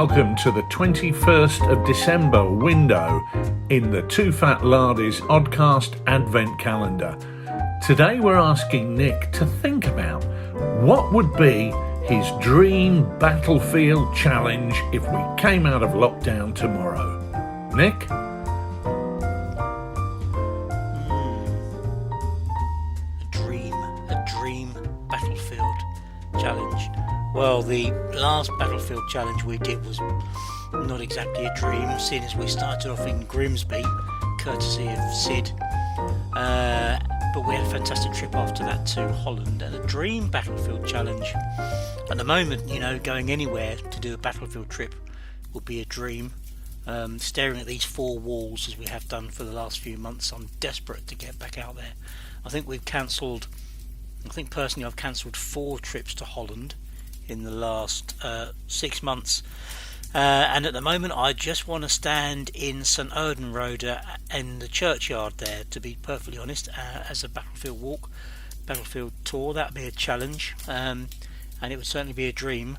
welcome to the 21st of December window in the TooFatLardies Oddcast Advent Calendar. Today we're asking Nick to think about what would be his dream battlefield challenge if we came out of lockdown tomorrow. Nick? A dream battlefield challenge. Well, the last battlefield challenge we did was not exactly a dream, seeing as we started off in Grimsby, courtesy of Sid. But we had a fantastic trip after that to Holland, and a dream battlefield challenge. At the moment, going anywhere to do a battlefield trip would be a dream. Staring at these four walls as we have done for the last few months, I'm desperate to get back out there. I think personally I've cancelled 4 trips to Holland in the last 6 months, and at the moment I just want to stand in St Erdenrode in the churchyard there, to be perfectly honest, as a battlefield tour. That would be a challenge, and it would certainly be a dream,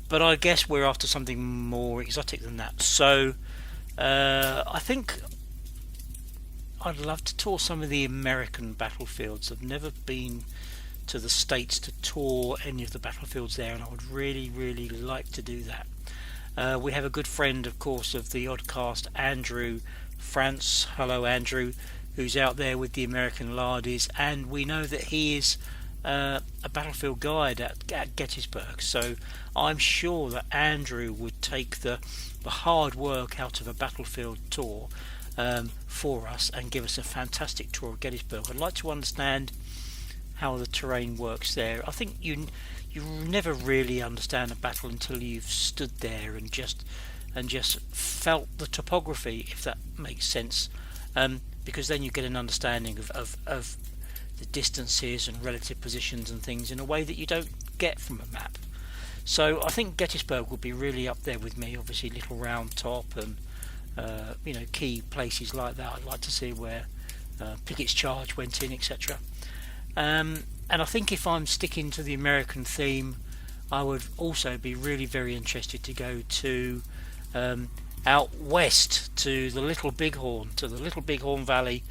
but I guess we're after something more exotic than that. So I think I'd love to tour some of the American battlefields. I've never been to the States to tour any of the battlefields there, and I would really like to do that. We have a good friend, of course, of the Oddcast, Andrew France. Hello Andrew, who's out there with the American Lardies, and we know that he is a battlefield guide at Gettysburg, so I'm sure that Andrew would take the hard work out of a battlefield tour for us and give us a fantastic tour of Gettysburg. I'd like to understand how the terrain works there. I think you never really understand a battle until you've stood there and just felt the topography, if that makes sense, because then you get an understanding of the distances and relative positions and things in a way that you don't get from a map. So I think Gettysburg would be really up there with me. Obviously Little Round Top and key places like that. I'd like to see where Pickett's Charge went in, etc. And I think if I'm sticking to the American theme, I would also be really very interested to go to out west to the Little Bighorn Valley,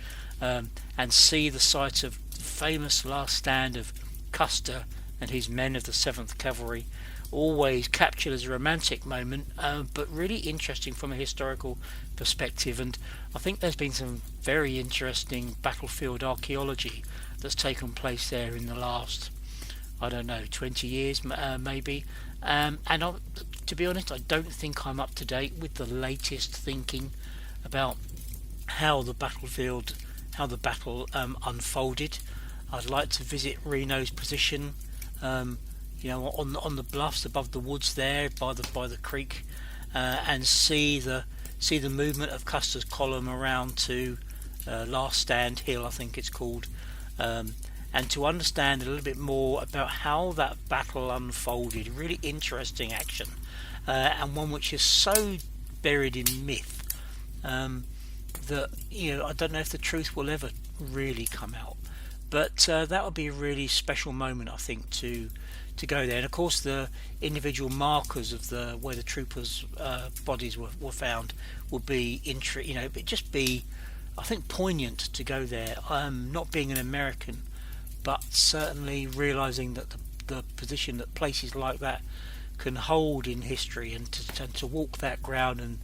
and see the site of the famous last stand of Custer and his men of the 7th Cavalry. Always captured as a romantic moment, but really interesting from a historical perspective. And I think there's been some very interesting battlefield archaeology that's taken place there in the last, 20 years maybe. To be honest, I don't think I'm up to date with the latest thinking about how the battle unfolded. I'd like to visit Reno's position, on the bluffs above the woods there by the creek, and see the movement of Custer's column around to Last Stand Hill, I think it's called, and to understand a little bit more about how that battle unfolded. Really interesting action, and one which is so buried in myth that I don't know if the truth will ever really come out. But that would be a really special moment, I think, to go there. And of course, the individual markers of where the troopers' bodies were found would be it'd just be, I think, poignant to go there. Not being an American, but certainly realising that the position that places like that can hold in history, and to walk that ground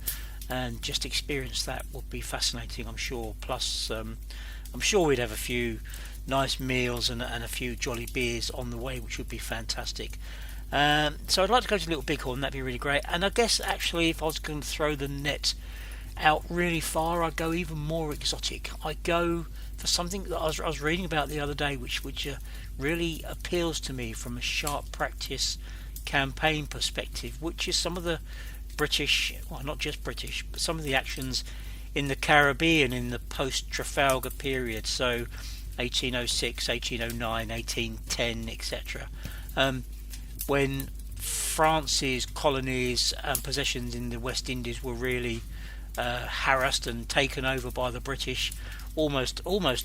and just experience that would be fascinating, I'm sure. Plus, I'm sure we'd have a few nice meals and a few jolly beers on the way, which would be fantastic. So I'd like to go to Little Bighorn. That'd be really great. And I guess actually, if I was going to throw the net out really far, I'd go even more exotic. I'd go for something that I was reading about the other day, which really appeals to me from a sharp practice campaign perspective, which is some of the British, well, not just British, but some of the actions in the Caribbean in the post-Trafalgar period, so 1806, 1809, 1810, etc. When France's colonies and possessions in the West Indies were really harassed and taken over by the British almost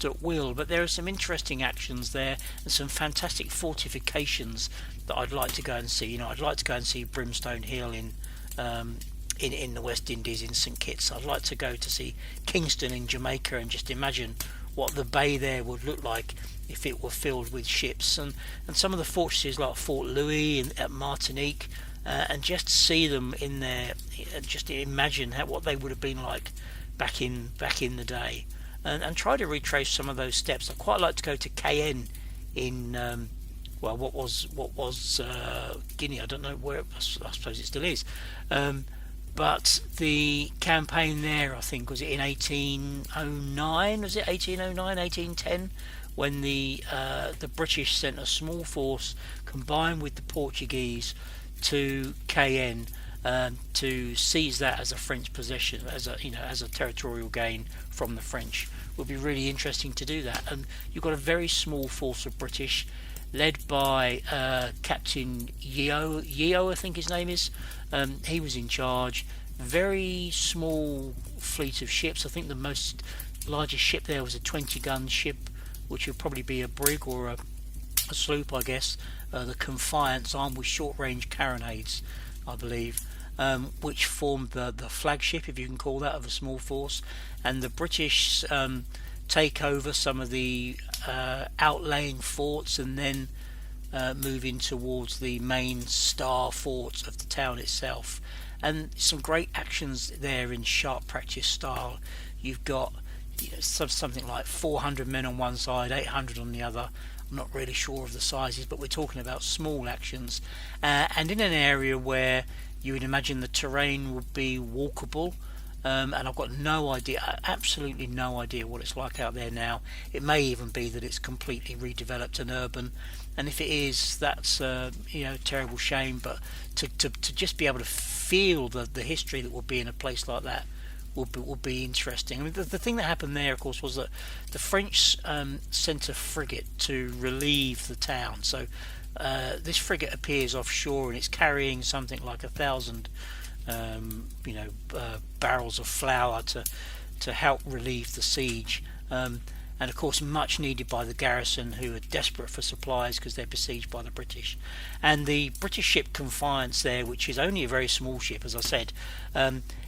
at will. But there are some interesting actions there and some fantastic fortifications that I'd like to go and see. I'd like to go and see Brimstone Hill in in the West Indies, in St Kitts. I'd like to go to see Kingston in Jamaica and just imagine what the bay there would look like if it were filled with ships, and some of the fortresses like Fort Louis at Martinique, and just see them in there, just imagine what they would have been like back in the day, and try to retrace some of those steps. I'd quite like to go to Cayenne in what was Guinea. I don't know where. I suppose it still is. But the campaign there, I think, was it in 1809? Was it 1809, 1810, when the British sent a small force combined with the Portuguese to Cayenne to seize that as a French possession, as a territorial gain from the French. It would be really interesting to do that. And you've got a very small force of British, led by Captain Yeo, I think his name is. He was in charge. Very small fleet of ships. I think the largest ship there was a 20-gun ship, which would probably be a brig or a sloop, I guess. The Confiance, armed with short-range carronades, I believe, which formed the flagship, if you can call that, of a small force. And the British take over some of the outlying forts, and then moving towards the main star forts of the town itself. And some great actions there in sharp practice style. You've got something like 400 men on one side, 800 on the other. I'm not really sure of the sizes, but we're talking about small actions, and in an area where you would imagine the terrain would be walkable. And I've got no idea, absolutely no idea what it's like out there now. It may even be that it's completely redeveloped and urban, and if it is, that's terrible shame. But to just be able to feel the history that would be in a place like that would be interesting. I mean, the thing that happened there, of course, was that the French sent a frigate to relieve the town. So this frigate appears offshore, and it's carrying something like 1,000 barrels of flour to help relieve the siege, and of course much needed by the garrison, who are desperate for supplies because they're besieged by the British. And the British ship Confiance there, which is only a very small ship, as I said,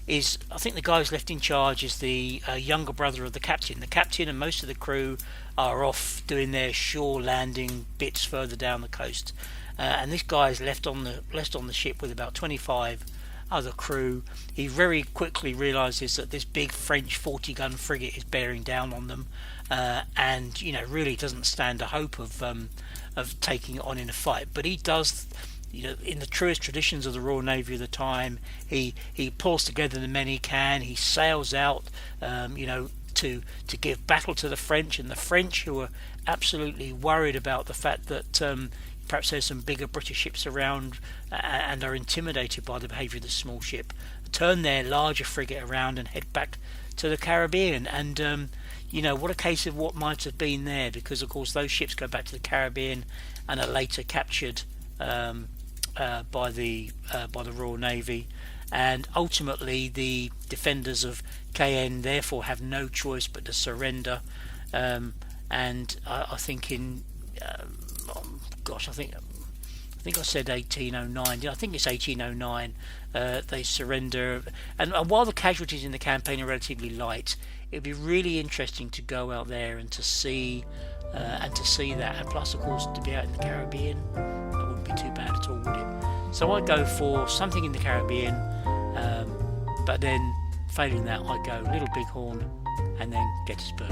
is, I think the guy who's left in charge is the younger brother of the captain. The captain and most of the crew are off doing their shore landing bits further down the coast, and this guy is left on the ship with about 25 other crew. He very quickly realises that this big French 40-gun frigate is bearing down on them, and really doesn't stand a hope of taking it on in a fight. But he does, in the truest traditions of the Royal Navy of the time, he pulls together the men he can. He sails out, to give battle to the French, and the French, who are absolutely worried about the fact that perhaps there's some bigger British ships around, and are intimidated by the behaviour of the small ship, turn their larger frigate around and head back to the Caribbean. And what a case of what might have been there, because of course those ships go back to the Caribbean and are later captured by the Royal Navy, and ultimately the defenders of Cayenne therefore have no choice but to surrender. And I think in I think I said 1809. I think it's 1809. They surrender, and while the casualties in the campaign are relatively light, it'd be really interesting to go out there and to see that. And plus, of course, to be out in the Caribbean, that wouldn't be too bad at all, would it? So I'd go for something in the Caribbean, but then failing that, I'd go Little Bighorn and then Gettysburg.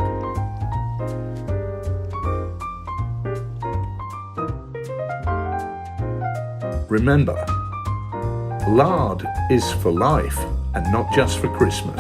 Remember, lard is for life and not just for Christmas.